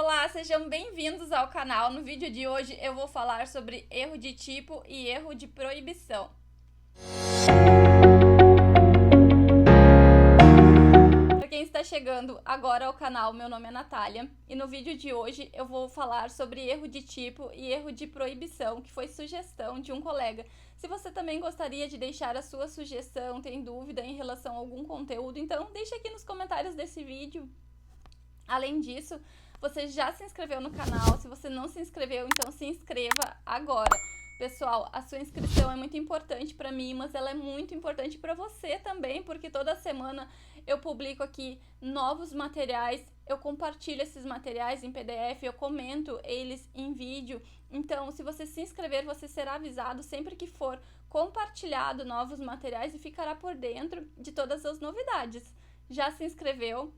Olá, sejam bem-vindos ao canal. No vídeo de hoje eu vou falar sobre erro de tipo e erro de proibição. Para quem está chegando agora ao canal, meu nome é Natália e no vídeo de hoje eu vou falar sobre erro de tipo e erro de proibição, que foi sugestão de um colega. Se você também gostaria de deixar a sua sugestão, tem dúvida em relação a algum conteúdo, então deixa aqui nos comentários desse vídeo. Além disso, você já se inscreveu no canal? Se você não se inscreveu, então se inscreva agora. Pessoal, a sua inscrição é muito importante para mim, mas ela é muito importante para você também, porque toda semana eu publico aqui novos materiais, eu compartilho esses materiais em PDF, eu comento eles em vídeo. Então, se você se inscrever, você será avisado sempre que for compartilhado novos materiais e ficará por dentro de todas as novidades. Já se inscreveu?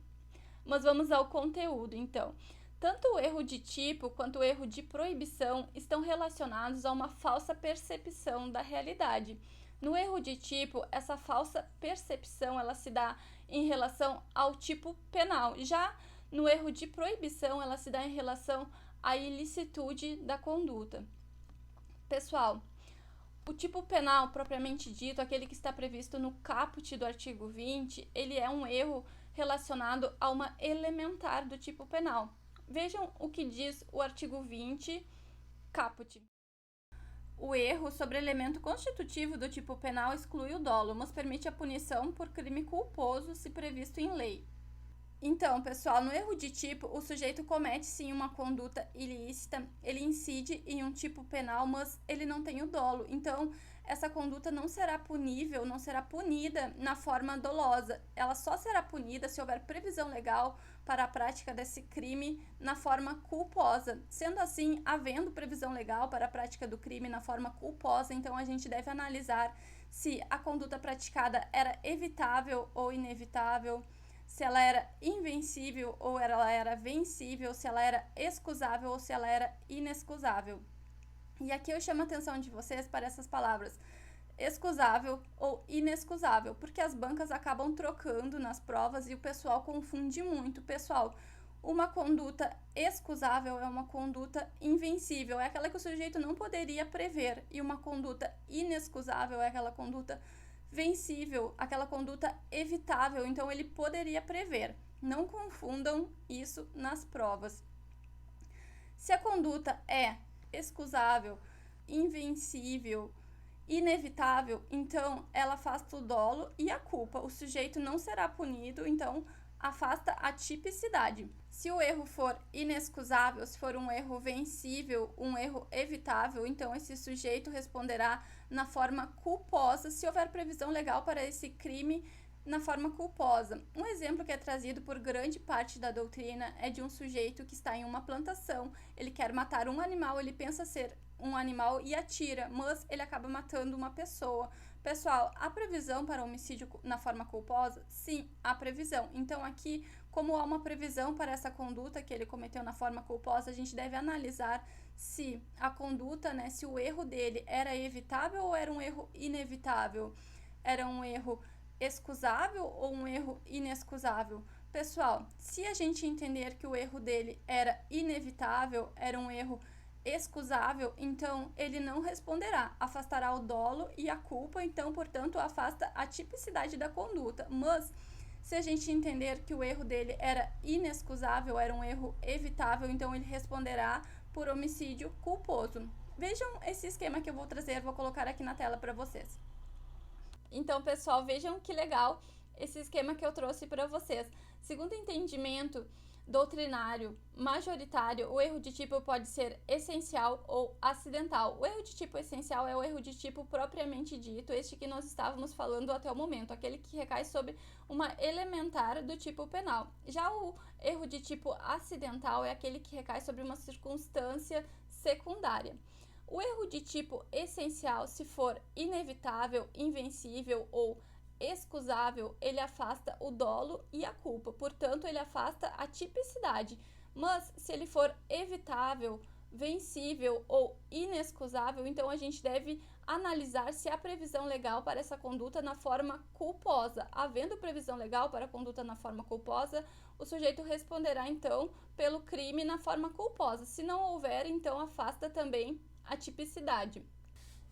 Mas vamos ao conteúdo, então. Tanto o erro de tipo quanto o erro de proibição estão relacionados a uma falsa percepção da realidade. No erro de tipo, essa falsa percepção ela se dá em relação ao tipo penal. Já no erro de proibição, ela se dá em relação à ilicitude da conduta. Pessoal, o tipo penal propriamente dito, aquele que está previsto no caput do artigo 20, ele é um erro relacionado a uma elementar do tipo penal. Vejam o que diz o artigo 20, caput. O erro sobre elemento constitutivo do tipo penal exclui o dolo, mas permite a punição por crime culposo se previsto em lei. Então, pessoal, no erro de tipo, o sujeito comete sim uma conduta ilícita, ele incide em um tipo penal, mas ele não tem o dolo. Então, essa conduta não será punível, não será punida na forma dolosa. Ela só será punida se houver previsão legal para a prática desse crime na forma culposa. Sendo assim, havendo previsão legal para a prática do crime na forma culposa, então a gente deve analisar se a conduta praticada era evitável ou inevitável, se ela era invencível ou ela era vencível, se ela era excusável ou se ela era inexcusável. E aqui eu chamo a atenção de vocês para essas palavras excusável ou inexcusável, porque as bancas acabam trocando nas provas e o pessoal confunde muito. Pessoal, uma conduta excusável é uma conduta invencível, é aquela que o sujeito não poderia prever, e uma conduta inexcusável é aquela conduta vencível, aquela conduta evitável, então ele poderia prever. Não confundam isso nas provas. Se a conduta é excusável, invencível, inevitável, então ela afasta o dolo e a culpa. O sujeito não será punido, então afasta a tipicidade. Se o erro for inexcusável, se for um erro vencível, um erro evitável, então esse sujeito responderá na forma culposa, se houver previsão legal para esse crime na forma culposa. Um exemplo que é trazido por grande parte da doutrina é de um sujeito que está em uma plantação, ele quer matar um animal, ele pensa ser um animal e atira, mas ele acaba matando uma pessoa. Pessoal, há previsão para homicídio na forma culposa? Sim, há previsão. Então aqui, como há uma previsão para essa conduta que ele cometeu na forma culposa, a gente deve analisar se a conduta, se o erro dele era evitável ou era um erro inevitável, era um erro excusável ou um erro inexcusável. Pessoal, se a gente entender que o erro dele era inevitável, era um erro excusável, então ele não responderá, afastará o dolo e a culpa, então, portanto, afasta a tipicidade da conduta. Mas se a gente entender que o erro dele era inexcusável, era um erro evitável, então ele responderá por homicídio culposo. Vejam esse esquema que eu vou trazer, vou colocar aqui na tela para vocês. Então, pessoal, vejam que legal esse esquema que eu trouxe para vocês. Segundo o entendimento doutrinário majoritário, o erro de tipo pode ser essencial ou acidental. O erro de tipo essencial é o erro de tipo propriamente dito, este que nós estávamos falando até o momento, aquele que recai sobre uma elementar do tipo penal. Já o erro de tipo acidental é aquele que recai sobre uma circunstância secundária. O erro de tipo essencial, se for inevitável, invencível ou excusável, ele afasta o dolo e a culpa, portanto, ele afasta a tipicidade. Mas se ele for evitável, vencível ou inexcusável, então a gente deve analisar se há previsão legal para essa conduta na forma culposa. Havendo previsão legal para a conduta na forma culposa, o sujeito responderá, então, pelo crime na forma culposa. Se não houver, então, afasta também a tipicidade.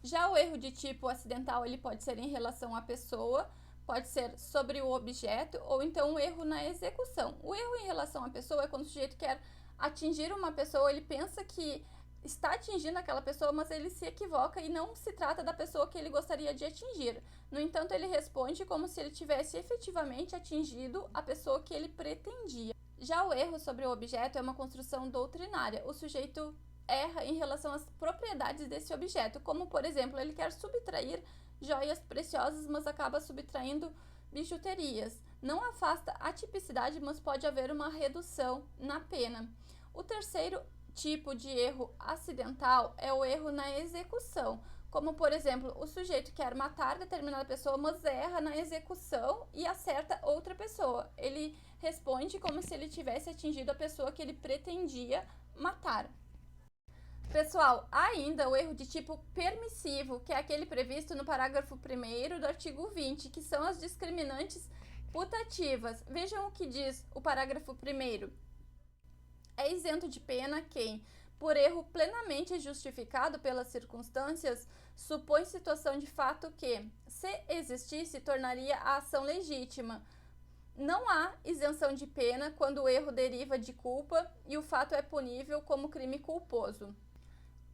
Já o erro de tipo acidental, ele pode ser em relação à pessoa, pode ser sobre o objeto, ou então um erro na execução. O erro em relação à pessoa é quando o sujeito quer atingir uma pessoa, ele pensa que está atingindo aquela pessoa, mas ele se equivoca e não se trata da pessoa que ele gostaria de atingir. No entanto, ele responde como se ele tivesse efetivamente atingido a pessoa que ele pretendia. Já o erro sobre o objeto é uma construção doutrinária. O sujeito erra em relação às propriedades desse objeto, como, por exemplo, ele quer subtrair joias preciosas, mas acaba subtraindo bijuterias. Não afasta a tipicidade, mas pode haver uma redução na pena. O terceiro tipo de erro acidental é o erro na execução, como, por exemplo, o sujeito quer matar determinada pessoa, mas erra na execução e acerta outra pessoa. Ele responde como se ele tivesse atingido a pessoa que ele pretendia matar. Pessoal, ainda o erro de tipo permissivo, que é aquele previsto no parágrafo 1º do artigo 20, que são as discriminantes putativas. Vejam o que diz o parágrafo 1º. É isento de pena quem, por erro plenamente justificado pelas circunstâncias, supõe situação de fato que, se existisse, tornaria a ação legítima. Não há isenção de pena quando o erro deriva de culpa e o fato é punível como crime culposo.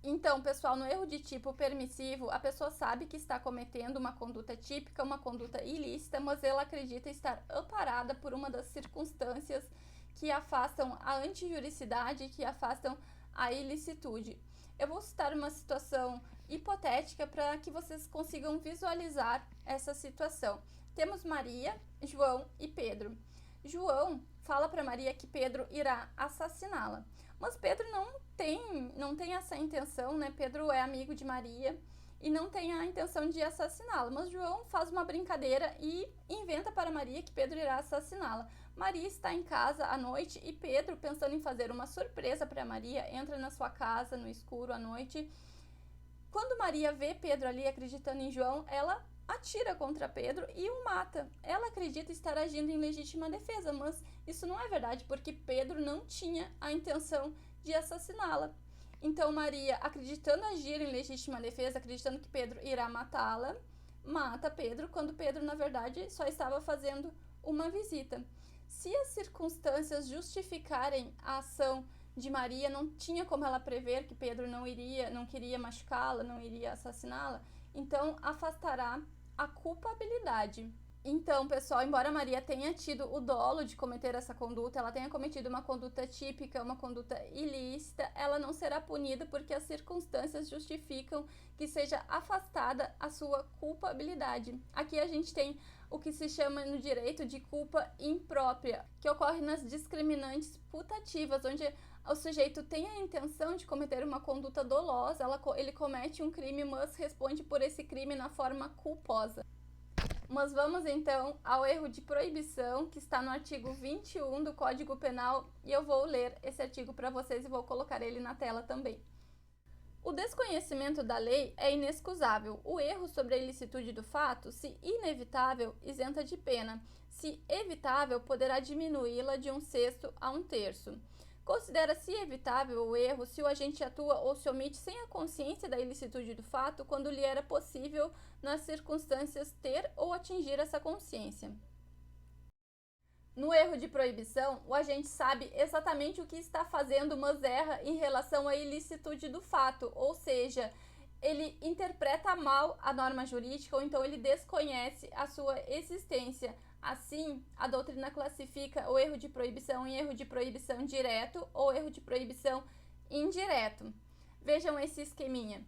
Então, pessoal, no erro de tipo permissivo, a pessoa sabe que está cometendo uma conduta típica, uma conduta ilícita, mas ela acredita estar amparada por uma das circunstâncias que afastam a antijuricidade, que afastam a ilicitude. Eu vou citar uma situação hipotética para que vocês consigam visualizar essa situação. Temos Maria, João e Pedro. João fala para Maria que Pedro irá assassiná-la. Mas Pedro não tem essa intenção, né? Pedro é amigo de Maria e não tem a intenção de assassiná-la. Mas João faz uma brincadeira e inventa para Maria que Pedro irá assassiná-la. Maria está em casa à noite e Pedro, pensando em fazer uma surpresa para Maria, entra na sua casa no escuro à noite. Quando Maria vê Pedro ali acreditando em João, ela atira contra Pedro e o mata. Ela acredita estar agindo em legítima defesa, mas isso não é verdade, porque Pedro não tinha a intenção de assassiná-la. Então Maria, acreditando agir em legítima defesa, acreditando que Pedro irá matá-la, mata Pedro, quando Pedro, na verdade, só estava fazendo uma visita. Se as circunstâncias justificarem a ação de Maria, não tinha como ela prever que Pedro não queria machucá-la, não iria assassiná-la, então afastará a culpabilidade. Então, pessoal, embora Maria tenha tido o dolo de cometer essa conduta, ela tenha cometido uma conduta típica, uma conduta ilícita, ela não será punida porque as circunstâncias justificam que seja afastada a sua culpabilidade. Aqui a gente tem o que se chama no direito de culpa imprópria, que ocorre nas discriminantes putativas, onde o sujeito tem a intenção de cometer uma conduta dolosa, ele comete um crime, mas responde por esse crime na forma culposa. Mas vamos então ao erro de proibição, que está no artigo 21 do Código Penal, e eu vou ler esse artigo para vocês e vou colocar ele na tela também. O desconhecimento da lei é inexcusável. O erro sobre a ilicitude do fato, se inevitável, isenta de pena. Se evitável, poderá diminuí-la de 1/6 a 1/3. Considera-se evitável o erro se o agente atua ou se omite sem a consciência da ilicitude do fato quando lhe era possível, nas circunstâncias, ter ou atingir essa consciência. No erro de proibição, o agente sabe exatamente o que está fazendo, mas erra em relação à ilicitude do fato, ou seja, ele interpreta mal a norma jurídica ou então ele desconhece a sua existência. Assim, a doutrina classifica o erro de proibição em erro de proibição direto ou erro de proibição indireto. Vejam esse esqueminha.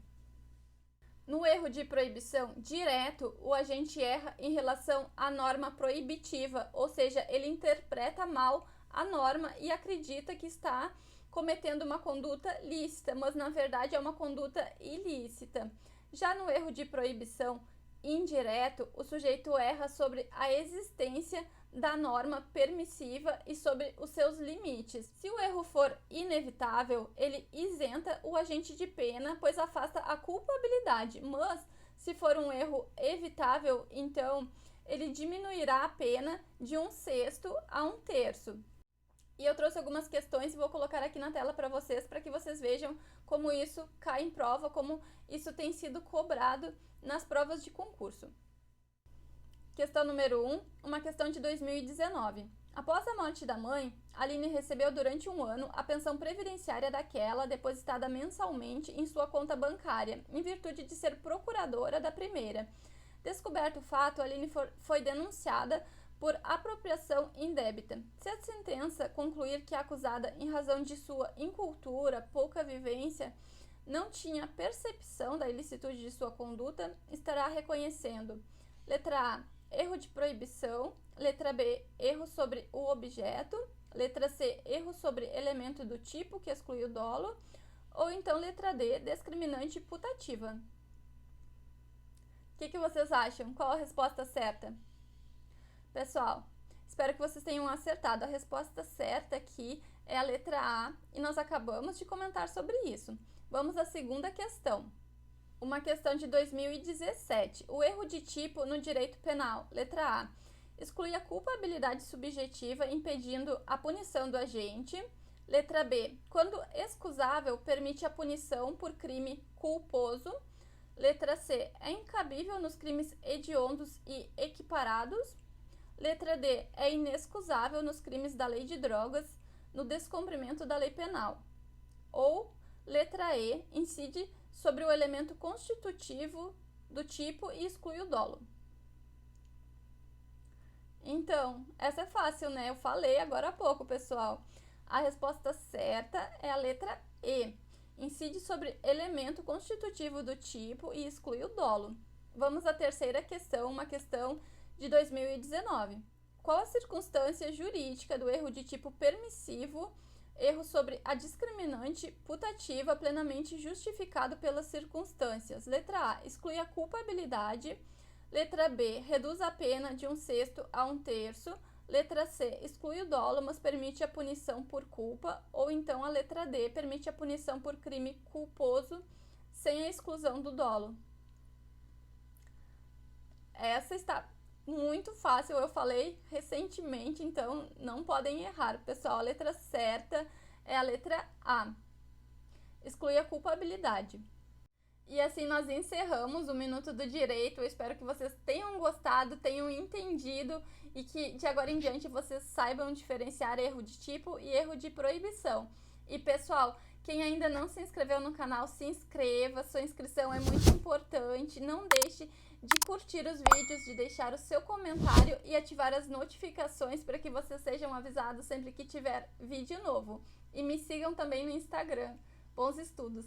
No erro de proibição direto, o agente erra em relação à norma proibitiva, ou seja, ele interpreta mal a norma e acredita que está cometendo uma conduta lícita, mas na verdade é uma conduta ilícita. Já no erro de proibição indireto, o sujeito erra sobre a existência da norma permissiva e sobre os seus limites. Se o erro for inevitável, ele isenta o agente de pena, pois afasta a culpabilidade, mas Se for um erro evitável, então ele diminuirá a pena de 1/6 a 1/3. E eu trouxe algumas questões e vou colocar aqui na tela para que vocês vejam como isso cai em prova, como isso tem sido cobrado nas provas de concurso. Questão número 1, uma questão de 2019. Após a morte da mãe, Aline recebeu durante 1 ano a pensão previdenciária daquela depositada mensalmente em sua conta bancária, em virtude de ser procuradora da primeira. Descoberto o fato, Aline foi denunciada por apropriação indébita. Se a sentença concluir que a acusada, em razão de sua incultura, pouca vivência, não tinha percepção da ilicitude de sua conduta, estará reconhecendo: letra A, erro de proibição; letra B, erro sobre o objeto; letra C, erro sobre elemento do tipo que exclui o dolo; ou então letra D, discriminante putativa. O que vocês acham? Qual a resposta certa? Pessoal, espero que vocês tenham acertado. A resposta certa aqui é a letra A e nós acabamos de comentar sobre isso. Vamos à segunda questão. Uma questão de 2017. O erro de tipo no direito penal. Letra A. Exclui a culpabilidade subjetiva, impedindo a punição do agente. Letra B. Quando excusável, permite a punição por crime culposo. Letra C. É incabível nos crimes hediondos e equiparados. Letra D. É inexcusável nos crimes da lei de drogas, no descumprimento da lei penal. Ou, letra E. Incide sobre o elemento constitutivo do tipo e exclui o dolo. Então, essa é fácil, né? Eu falei agora há pouco, pessoal. A resposta certa é a letra E. Incide sobre elemento constitutivo do tipo e exclui o dolo. Vamos à terceira questão, uma questão de 2019. Qual a circunstância jurídica do erro de tipo permissivo, erro sobre a discriminante putativa plenamente justificado pelas circunstâncias? Letra A, exclui a culpabilidade. Letra B, reduz a pena de 1/6 a 1/3. Letra C, exclui o dolo, mas permite a punição por culpa. Ou então a letra D, permite a punição por crime culposo sem a exclusão do dolo. Essa está muito fácil, eu falei recentemente, então não podem errar, pessoal. A letra certa é a letra A. Exclui a culpabilidade. E assim nós encerramos o Minuto do Direito. Eu espero que vocês tenham gostado, tenham entendido e que de agora em diante vocês saibam diferenciar erro de tipo e erro de proibição. E pessoal, quem ainda não se inscreveu no canal, se inscreva, sua inscrição é muito importante. Não deixe de curtir os vídeos, de deixar o seu comentário e ativar as notificações para que vocês sejam avisados sempre que tiver vídeo novo. E me sigam também no Instagram. Bons estudos!